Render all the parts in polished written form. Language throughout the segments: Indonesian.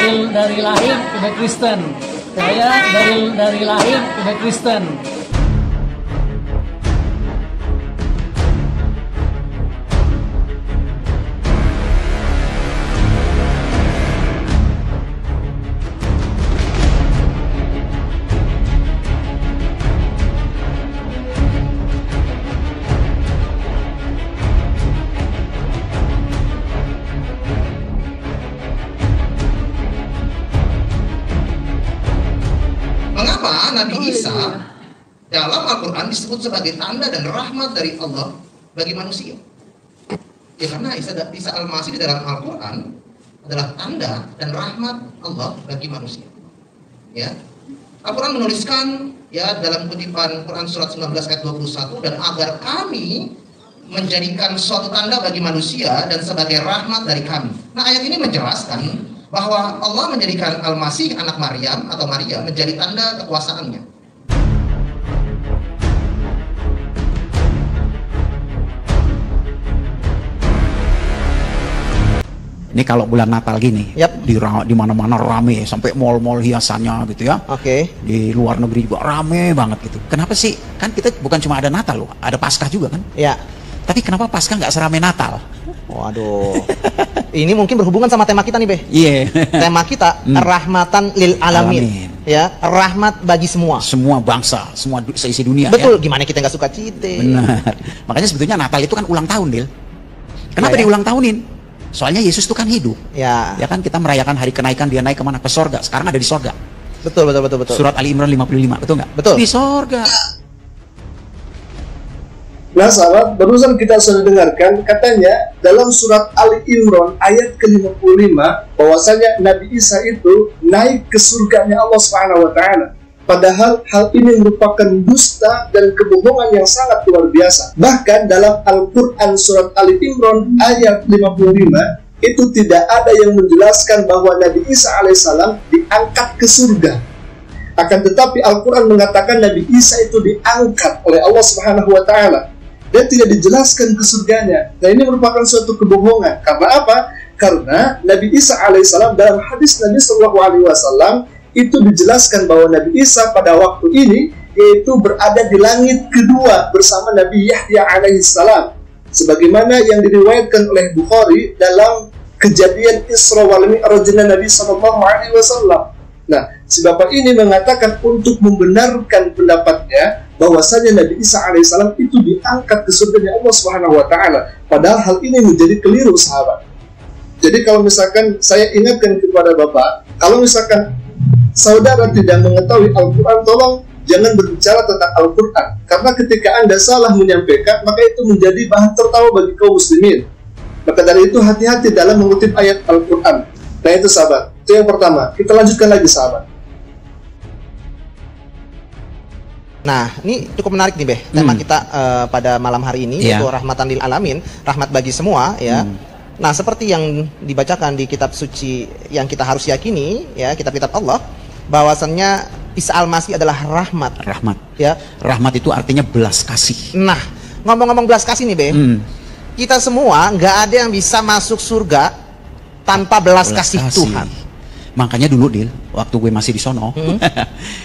dari lahir udah Kristen. Saya dari lahir udah Kristen. Mengapa Nabi Isa dalam Al-Quran disebut sebagai tanda dan rahmat dari Allah bagi manusia? Ya karena Isa Al-Masih di dalam Al-Quran adalah tanda dan rahmat Allah bagi manusia. Ya, Al-Quran menuliskan ya dalam kutipan Quran surat 19 ayat 21, dan agar kami menjadikan suatu tanda bagi manusia dan sebagai rahmat dari kami. Nah, ayat ini menjelaskan bahwa Allah menjadikan Al-Masih anak Maryam atau Maria menjadi tanda kekuasaannya. Ini kalau bulan Natal gini, di mana-mana rame, sampai mall-mall hiasannya gitu ya. Oke. Di luar negeri juga rame banget gitu. Kenapa sih? Kan kita bukan cuma ada Natal loh, ada Paskah juga kan? Ya. Tapi kenapa Paskah nggak seramai Natal? Waduh. Ini mungkin berhubungan sama tema kita nih, Be. Iya. Tema kita rahmatan lil alamin. Ya, rahmat bagi semua. Semua bangsa, semua seisi dunia. Betul. Ya? Gimana kita nggak suka cite? Benar. Makanya sebetulnya Natal itu kan ulang tahun, Dil. Kenapa diulang tahunin? Soalnya Yesus itu kan hidup. Ya. Ya kan kita merayakan hari kenaikan, dia naik kemana? Ke sorga. Sekarang ada di sorga. Betul. Surat Ali Imran 55, betul nggak? Betul. Di sorga. Nah sahabat, barusan kita sudah dengarkan katanya dalam surat Ali Imran ayat ke-55 bahwasanya Nabi Isa itu naik ke surganya Allah Subhanahu wa taala. Padahal hal ini merupakan dusta dan kebohongan yang sangat luar biasa. Bahkan dalam Al-Quran surat Ali Imran ayat 55 itu tidak ada yang menjelaskan bahwa Nabi Isa alaihissalam diangkat ke surga. Akan tetapi Al-Quran mengatakan Nabi Isa itu diangkat oleh Allah Subhanahu wa taala. Dan tidak dijelaskan ke surganya. Nah, ini merupakan suatu kebohongan. Karena apa? Karena Nabi Isa alaihissalam dalam hadis Nabi Shallallahu Alaihi Wasallam itu dijelaskan bahwa Nabi Isa pada waktu ini yaitu berada di langit kedua bersama Nabi Yahya alaihissalam. Sebagaimana yang diriwayatkan oleh Bukhari dalam kejadian Isra wal Mi'rajnya Nabi Shallallahu Alaihi Wasallam. Nah, si bapak ini mengatakan untuk membenarkan pendapatnya bahwasanya Nabi Isa alaihissalam itu diangkat ke surganya Allah Subhanahu wa taala. Padahal hal ini menjadi keliru, sahabat. Jadi kalau misalkan saya ingatkan kepada bapak, kalau misalkan saudara tidak mengetahui Al-Quran, tolong jangan berbicara tentang Al-Quran. Karena ketika Anda salah menyampaikan, maka itu menjadi bahan tertawa bagi kaum muslimin. Maka dari itu hati-hati dalam mengutip ayat Al-Quran. Nah itu sahabat, itu yang pertama. Kita lanjutkan lagi sahabat. Nah, ini cukup menarik nih, Beh. Tema kita pada malam hari ini yaitu rahmatan lil alamin, rahmat bagi semua, ya. Nah, seperti yang dibacakan di kitab suci yang kita harus yakini, ya, kitab-kitab Allah, bahwasannya Isa Al-Masih adalah rahmat. Rahmat. Ya. Rahmat itu artinya belas kasih. Nah, ngomong-ngomong belas kasih nih, Beh. Kita semua nggak ada yang bisa masuk surga tanpa belas kasih Tuhan. Makanya dulu, Dil, waktu gue masih di sono,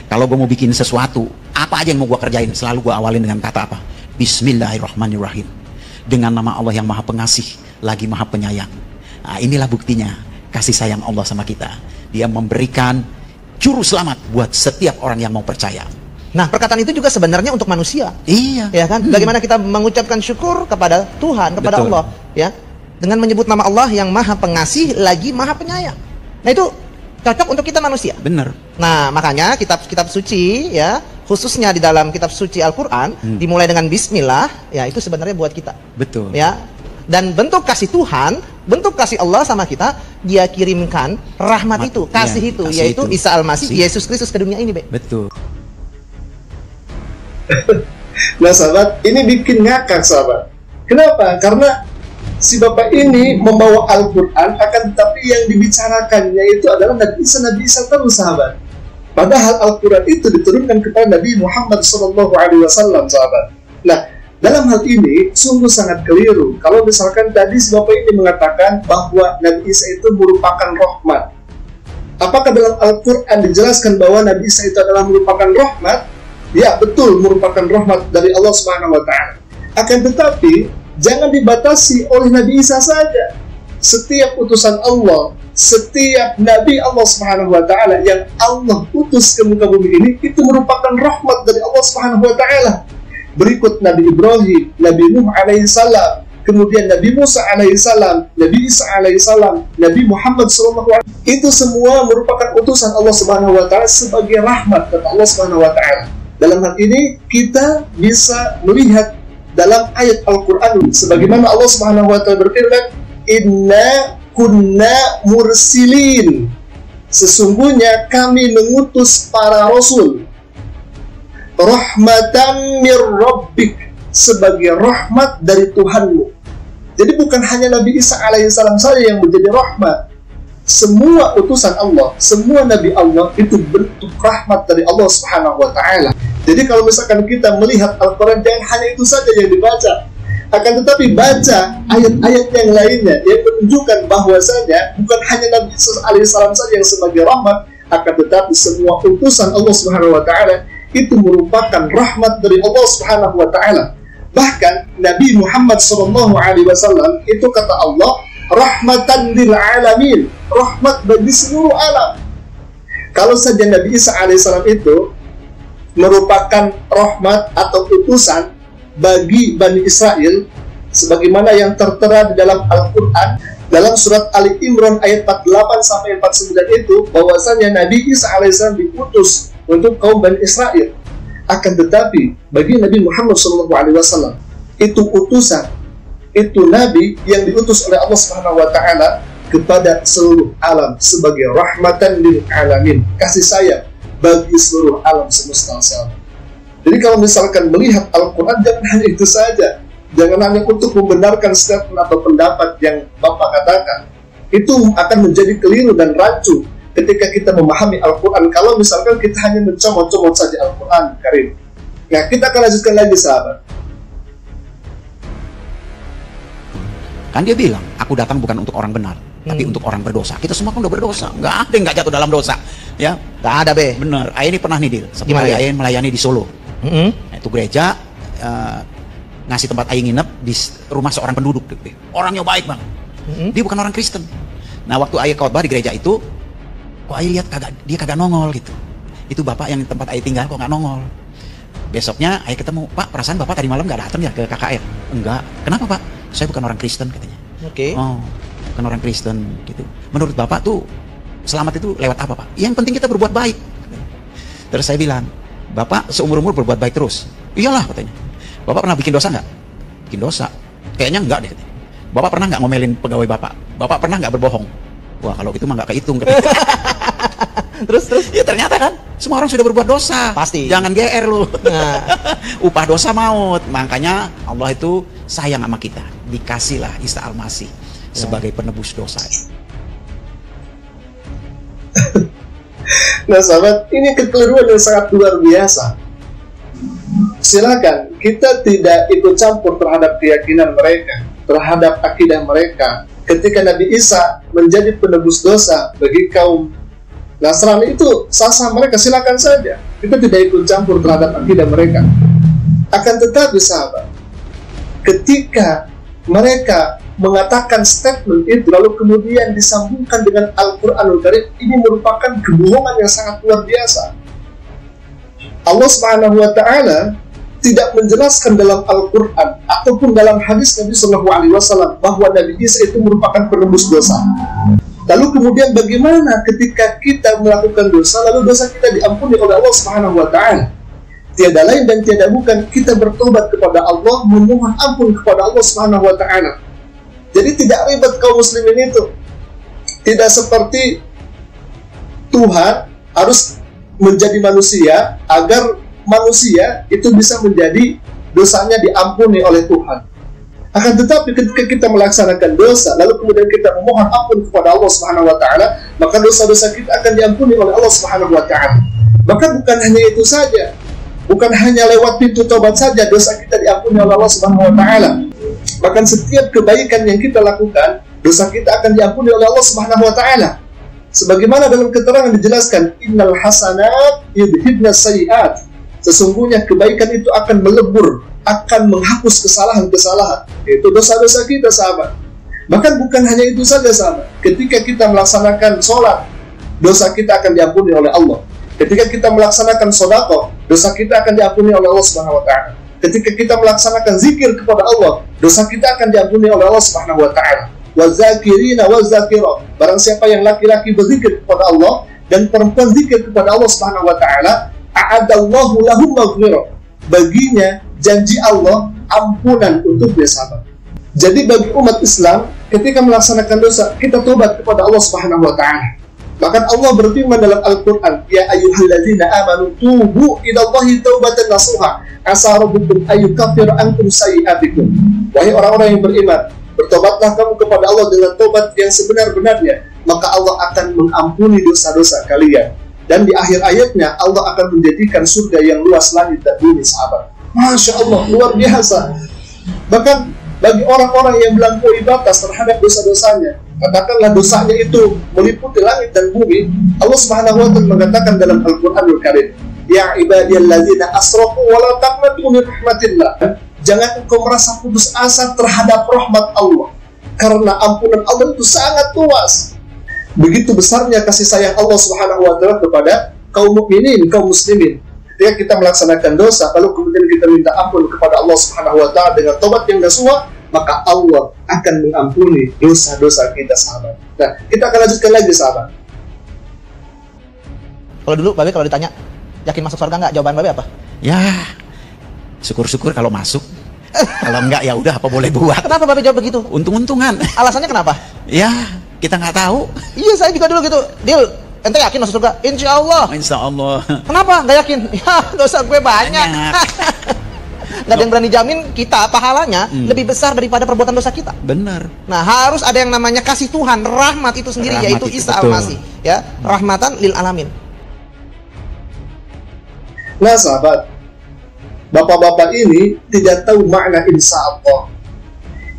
kalau gue mau bikin sesuatu, apa aja yang mau gue kerjain, selalu gue awalin dengan kata apa? Bismillahirrahmanirrahim. Dengan nama Allah yang maha pengasih, lagi maha penyayang. Nah, inilah buktinya kasih sayang Allah sama kita. Dia memberikan juru selamat buat setiap orang yang mau percaya. Nah, perkataan itu juga sebenarnya untuk manusia. Iya. Ya kan? Bagaimana kita mengucapkan syukur kepada Tuhan, kepada Allah, ya, dengan menyebut nama Allah yang maha pengasih, lagi maha penyayang. Nah, itu cocok untuk kita manusia. Benar. Nah, makanya kitab-kitab suci, ya, khususnya di dalam kitab suci Al-Quran, dimulai dengan Bismillah, ya, itu sebenarnya buat kita. Betul. Ya, dan bentuk kasih Tuhan, bentuk kasih Allah sama kita, Dia kirimkan rahmat itu, kasih itu, yaitu Isa Al-Masih, Yesus Kristus ke dunia ini, Be. Betul. Nah, sahabat, ini bikin ngakak, sahabat. Kenapa? Karena si bapak ini membawa Al-Quran, akan tetapi yang dibicarakannya itu adalah Nabi Isa terus, sahabat. Padahal Al-Quran itu diturunkan kepada Nabi Muhammad SAW, sahabat. Nah, dalam hal ini sungguh sangat keliru. Kalau misalkan tadi si bapak ini mengatakan bahwa Nabi Isa itu merupakan rahmat. Apakah dalam Al-Quran dijelaskan bahwa Nabi Isa itu adalah merupakan rahmat? Ya, betul, merupakan rahmat dari Allah Subhanahu wa Ta'ala. Akan tetapi, jangan dibatasi oleh Nabi Isa saja. Setiap utusan Allah, setiap Nabi Allah Subhanahu wa Ta'ala yang Allah utus ke muka bumi ini, itu merupakan rahmat dari Allah Subhanahu wa Ta'ala. Berikut Nabi Ibrahim, Nabi Nuh alaihissalam, kemudian Nabi Musa alaihissalam, Nabi Isa alaihissalam, Nabi Muhammad SAW, itu semua merupakan utusan Allah Subhanahu wa Ta'ala sebagai rahmat dari Allah Subhanahu wa Ta'ala. Dalam hal ini kita bisa melihat dalam ayat Al-Quran sebagaimana Allah Subhanahu wa Ta'ala berfirman, inna kunna mursilin, sesungguhnya kami mengutus para rasul rahmatan mir rabbik, sebagai rahmat dari Tuhanmu. Jadi bukan hanya Nabi Isa alaihissalam saja yang menjadi rahmat. Semua utusan Allah, semua Nabi Allah itu bentuk rahmat dari Allah Subhanahu wa Ta'ala. Jadi kalau misalkan kita melihat Al-Quran, jangan hanya itu saja yang dibaca, akan tetapi baca ayat-ayat yang lainnya yang menunjukkan bahwasanya bukan hanya Nabi Isa alaihissalam saja yang sebagai rahmat, akan tetapi semua utusan Allah Subhanahu wa Ta'ala itu merupakan rahmat dari Allah Subhanahu wa Ta'ala. Bahkan Nabi Muhammad SAW itu kata Allah, rahmatan lil alamin, rahmat bagi seluruh alam. Kalau saja Nabi Isa alaihissalam itu merupakan rahmat atau utusan bagi Bani Israel, sebagaimana yang tertera di dalam Al-Quran dalam surat Ali Imran ayat 48-49 itu, bahwasanya Nabi Isa alaihissalam diutus untuk kaum Bani Israel. Akan tetapi bagi Nabi Muhammad SAW itu utusan, itu Nabi yang diutus oleh Allah Subhanahu wa Ta'ala kepada seluruh alam sebagai rahmatan lil alamin, kasih sayang bagi seluruh alam semesta. Jadi kalau misalkan melihat Al-Quran, jangan hanya itu saja, jangan hanya untuk membenarkan statement atau pendapat yang Bapak katakan. Itu akan menjadi keliru dan rancu ketika kita memahami Al-Quran kalau misalkan kita hanya mencomot-comot saja Al-Quran Karim. Nah, kita akan lanjutkan lagi, sahabat. Kan dia bilang, aku datang bukan untuk orang benar, tapi untuk orang berdosa. Kita semua kan udah berdosa, nggak ada yang nggak jatuh dalam dosa, ya. Nggak ada, Be. Bener. Ayah ini pernah nih, Dil. Satu Gimana, kali ya? Ayah melayani di Solo. Nah, itu gereja ngasih tempat Ayah nginep di rumah seorang penduduk, Dil. Orangnya baik banget. Dia bukan orang Kristen. Nah, waktu Ayah khotbah di gereja itu, kok Ayah lihat dia kagak nongol gitu. Itu bapak yang tempat Ayah tinggal kok nggak nongol. Besoknya Ayah ketemu, Pak, perasaan bapak tadi malam nggak datang ya ke KKR? Enggak. Kenapa, Pak? Saya bukan orang Kristen, katanya. Oke. Oh, bukan orang Kristen gitu. Menurut bapak tuh selamat itu lewat apa, Pak? Yang penting kita berbuat baik. Terus saya bilang, bapak seumur-umur berbuat baik terus? Iyalah, katanya. Bapak pernah bikin dosa nggak? Bikin dosa? Kayaknya enggak deh, katanya. Bapak pernah nggak ngomelin pegawai bapak? Bapak pernah nggak berbohong? Wah, kalau itu mah nggak kehitung, katanya. Terus? Ya ternyata kan semua orang sudah berbuat dosa. Pasti. Jangan GR lu. Nah. Upah dosa maut. Makanya Allah itu sayang sama kita. Dikasihlah Isa Al-Masih sebagai penebus dosa. Nah, sahabat, ini kekeliruan yang sangat luar biasa. Silakan, kita tidak ikut campur terhadap keyakinan mereka, terhadap akidah mereka. Ketika Nabi Isa menjadi penebus dosa bagi kaum Nasrani, itu sah-sah mereka, silakan saja. Kita tidak ikut campur terhadap akidah mereka. Akan tetapi, sahabat, ketika mereka mengatakan statement itu lalu kemudian disambungkan dengan Al-Quranul Karim, ini merupakan kebohongan yang sangat luar biasa. Allah Subhanahu wa Ta'ala tidak menjelaskan dalam Al-Quran ataupun dalam hadis Nabi SAW bahwa Nabi Isa itu merupakan penebus dosa. Lalu kemudian bagaimana ketika kita melakukan dosa, lalu dosa kita diampuni oleh Allah Subhanahu wa Ta'ala? Tiada lain dan tiada bukan kita bertobat kepada Allah, memohon ampun kepada Allah Subhanahu wa Ta'ala. Jadi tidak ribet kaum muslimin itu. Tidak seperti Tuhan harus menjadi manusia agar manusia itu bisa menjadi dosanya diampuni oleh Tuhan. Akan tetapi ketika kita melaksanakan dosa lalu kemudian kita memohon ampun kepada Allah Subhanahu wa Ta'ala, maka dosa-dosa kita akan diampuni oleh Allah Subhanahu wa Ta'ala. Maka bukan hanya itu saja, bukan hanya lewat pintu tobat saja dosa kita diampuni oleh Allah Subhanahu wa Ta'ala. Bahkan setiap kebaikan yang kita lakukan, dosa kita akan diampuni oleh Allah Subhanahu wa Ta'ala. Sebagaimana dalam keterangan dijelaskan, innal hasanat yudhibna sayyi'at. Sesungguhnya kebaikan itu akan melebur, akan menghapus kesalahan-kesalahan, yaitu dosa-dosa kita, sahabat. Bahkan bukan hanya itu saja, sahabat. Ketika kita melaksanakan sholat, dosa kita akan diampuni oleh Allah. Ketika kita melaksanakan sedekah, dosa kita akan diampuni oleh Allah Subhanahu wa taala. Ketika kita melaksanakan zikir kepada Allah, dosa kita akan diampuni oleh Allah Subhanahu wa taala. Wazakirina wazakirat. Barang siapa yang laki-laki berzikir kepada Allah dan perempuan zikir kepada Allah Subhanahu wa taala, a'adallahu lahum maghfirah. Baginya janji Allah ampunan untuknya, sahabat. Jadi bagi umat Islam, ketika melaksanakan dosa, kita tobat kepada Allah Subhanahu wa taala. Bahkan Allah berfirman dalam Al-Qur'an, ya ayyuhalladzina amanu tubu ilallahi taubatan nasuha asa rabbukum ayyukaffira ankum sayyi'atikum. Wahai orang-orang yang beriman, bertobatlah kamu kepada Allah dengan tobat yang sebenar-benarnya, maka Allah akan mengampuni dosa-dosa kalian. Dan di akhir ayatnya Allah akan menjadikan surga yang luas langit dan bumi, sahabat. Masya Allah, luar biasa. Bahkan bagi orang-orang yang melampaui batas terhadap dosa-dosanya, katakanlah dosanya itu meliputi langit dan bumi, Allah Subhanahu wa taala mengatakan dalam Al-Qur'anul Karim, ya ibadiyalladzina asrafu wa la taqnatu min rahmatillah. Jangan engkau merasa putus asa terhadap rahmat Allah, karena ampunan Allah itu sangat luas. Begitu besarnya kasih sayang Allah Subhanahu wa taala kepada kaum mukminin, kaum muslimin. Ketika kita melaksanakan dosa, lalu kemudian kita minta ampun kepada Allah Subhanahu wa taala dengan tobat yang nasuha, maka Allah akan mengampuni dosa-dosa kita, sahabat. Nah, kita akan lanjutkan lagi, sahabat. Kalau dulu Babe kalau ditanya yakin masuk surga nggak, jawaban Babe apa? Ya, syukur-syukur kalau masuk. Kalau enggak ya udah, apa boleh buat. Kenapa Babe jawab begitu? Untung-untungan. Alasannya kenapa? Ya, kita nggak tahu. Iya, saya juga dulu gitu. Deal, ente yakin masuk surga? Insya Allah. Insya Allah. Kenapa nggak yakin? Ya, dosa gue banyak. Nggak ada yang berani jamin kita pahalanya lebih besar daripada perbuatan dosa kita. Benar. Nah, harus ada yang namanya kasih Tuhan, rahmat itu sendiri, rahmat yaitu Isa Al-Masih, ya, rahmatan lil alamin. Nah, sahabat, bapak-bapak ini tidak tahu makna insya Allah.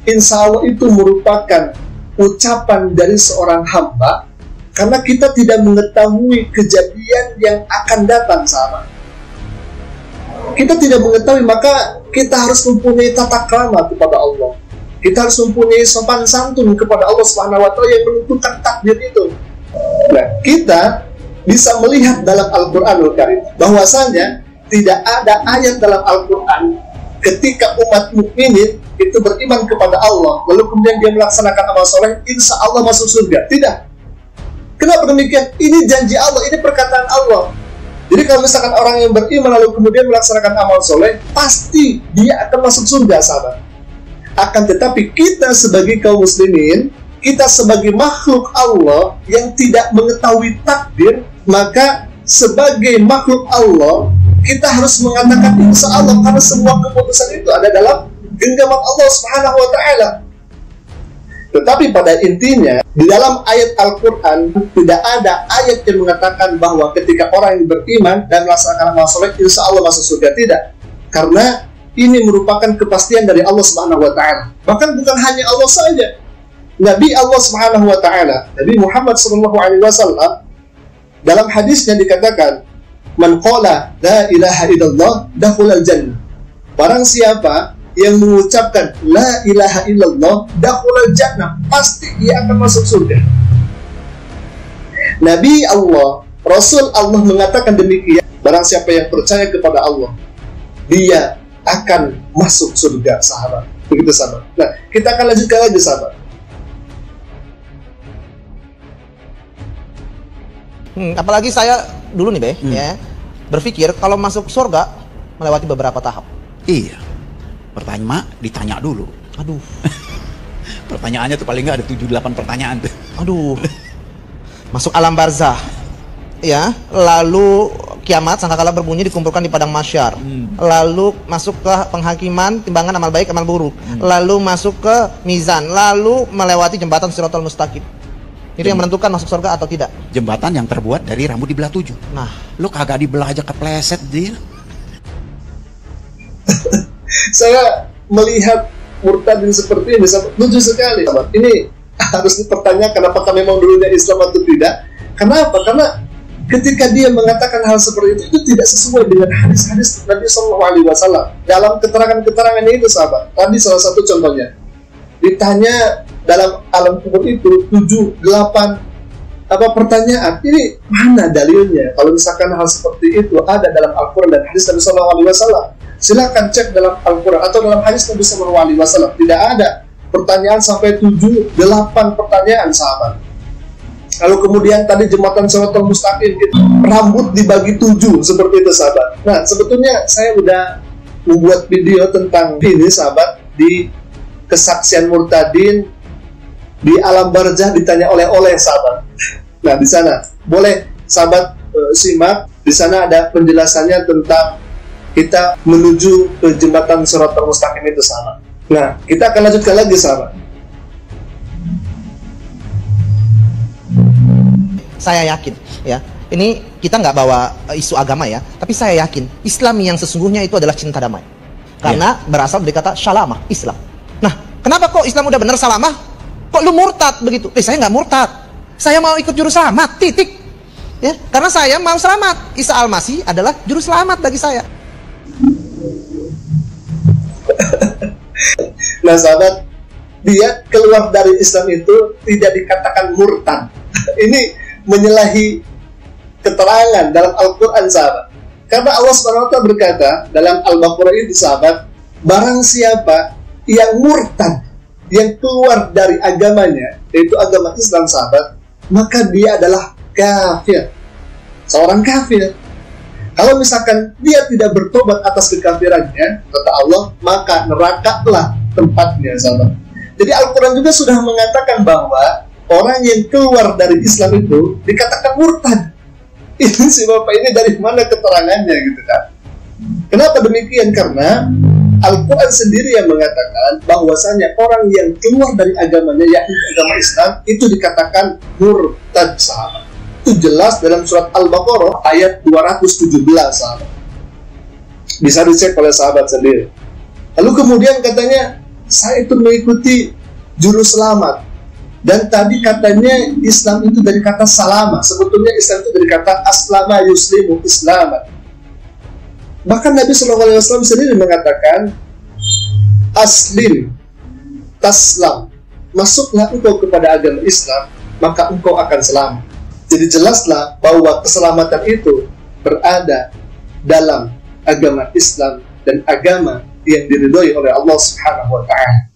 Insya Allah itu merupakan ucapan dari seorang hamba karena kita tidak mengetahui kejadian yang akan datang, sahabat. Kita tidak mengetahui, maka kita harus mempunyai tata krama kepada Allah. Kita harus mempunyai sopan santun kepada Allah Subhanahu wa taala yang menentukan takdir itu. Nah, kita bisa melihat dalam Al-Qur'anul Karim bahwasanya tidak ada ayat dalam Al-Qur'an ketika umat mukminin itu beriman kepada Allah lalu kemudian dia melaksanakan amal soleh, insya Allah masuk surga. Tidak. Kenapa demikian? Ini janji Allah, ini perkataan Allah. Jadi kalau misalkan orang yang beriman lalu kemudian melaksanakan amal soleh, pasti dia akan masuk surga, sahabat. Akan tetapi kita sebagai kaum muslimin, kita sebagai makhluk Allah yang tidak mengetahui takdir, maka sebagai makhluk Allah, kita harus mengatakan insya Allah, karena semua keputusan itu ada dalam genggaman Allah Subhanahu wa taala. Tetapi pada intinya, di dalam ayat Al-Quran tidak ada ayat yang mengatakan bahwa ketika orang yang beriman dan melaksanakan amal soleh, insya Allah masuk surga. Tidak. Karena ini merupakan kepastian dari Allah Subhanahu wa taala. Bahkan bukan hanya Allah saja. Nabi Allah Subhanahu wa taala, Nabi Muhammad sallallahu alaihi wasallam, dalam hadisnya dikatakan, "Man qala la ilaha illallah dakhulal jannah." Barang siapa yang mengucapkan la ilaha illallah dakhulal jannah, pasti ia akan masuk surga. Nabi Allah, Rasul Allah mengatakan demikian. Barang siapa yang percaya kepada Allah, dia akan masuk surga, sahabat. Begitu, sahabat. Nah, kita akan lanjutkan lagi, sahabat. Apalagi saya dulu nih, Be, ya, berpikir kalau masuk surga melewati beberapa tahap. Iya. Pertanyaan ditanya dulu. Aduh. Pertanyaannya tuh paling nggak ada 7-8 pertanyaan tuh. Aduh. Masuk alam barzah. Ya, lalu kiamat sangkakala berbunyi dikumpulkan di padang mahsyar. Lalu masuk ke penghakiman timbangan amal baik amal buruk. Lalu masuk ke mizan, lalu melewati jembatan Shiratal Mustaqim. Itu yang menentukan masuk surga atau tidak. Jembatan yang terbuat dari rambut dibelah 7. Nah, lu kagak dibelah aja kepleset dia. Saya melihat murtadin seperti ini, lucu sekali. Ini harus dipertanyakan apakah memang dulunya Islam atau tidak. Kenapa? Karena ketika dia mengatakan hal seperti itu tidak sesuai dengan hadis-hadis Nabi SAW. Dalam keterangan-keterangannya itu, sahabat, tadi salah satu contohnya, ditanya dalam alam kubur itu 7-8 pertanyaan. Ini mana dalilnya? Kalau misalkan hal seperti itu ada dalam Al-Quran dan hadis Nabi SAW, silakan cek dalam Al-Quran atau dalam hadis Nabi SAW. Tidak ada pertanyaan sampai 7-8 pertanyaan, sahabat. Lalu kemudian tadi jembatan Shiratal Mustaqim, rambut dibagi 7 seperti itu, sahabat. Nah, sebetulnya saya udah membuat video tentang ini, sahabat, di kesaksian murtadin di alam barzah ditanya oleh sahabat. Nah, di sana boleh sahabat simak, di sana ada penjelasannya tentang kita menuju ke jembatan Shiratal Mustaqim itu, sahabat. Nah, kita akan lanjutkan lagi, sahabat. Saya yakin, ya, ini kita nggak bawa isu agama ya, tapi saya yakin Islam yang sesungguhnya itu adalah cinta damai, karena berasal dari kata syalamah, Islam. Nah, kenapa kok Islam udah bener salamah, kok lu murtad begitu? Saya nggak murtad, saya mau ikut juru selamat, titik. Ya, karena saya mau selamat. Isa Al-Masih adalah juru selamat bagi saya. Nah, sahabat, dia keluar dari Islam itu tidak dikatakan murtad. Ini menyalahi keterangan dalam Al-Quran, sahabat. Karena Allah SWT berkata dalam Al-Baqarah itu, sahabat, barang siapa yang murtad, yang keluar dari agamanya, yaitu agama Islam, sahabat, maka dia adalah kafir, seorang kafir. Kalau misalkan dia tidak bertobat atas kekafirannya, kata Allah, maka nerakalah tempatnya, sahabat. Jadi Al-Quran juga sudah mengatakan bahwa orang yang keluar dari Islam itu dikatakan murtad. Ini si Bapak ini dari mana keterangannya, gitu kan? Kenapa demikian? Karena Al-Quran sendiri yang mengatakan bahwasanya orang yang keluar dari agamanya, yakni agama Islam, itu dikatakan murtad, sahabat. Itu jelas dalam surat Al-Baqarah ayat 217, sahabat. Bisa dicek oleh sahabat sendiri. Lalu kemudian katanya, saya itu mengikuti juru selamat. Dan tadi katanya Islam itu dari kata salama. Sebetulnya Islam itu dari kata aslama yuslimu islaman. Bahkan Nabi SAW sendiri mengatakan, aslim taslam, masuklah engkau kepada agama Islam, maka engkau akan selamat. Jadi jelaslah bahwa keselamatan itu berada dalam agama Islam dan agama yang diridhoi oleh Allah Subhanahu wa Ta'ala.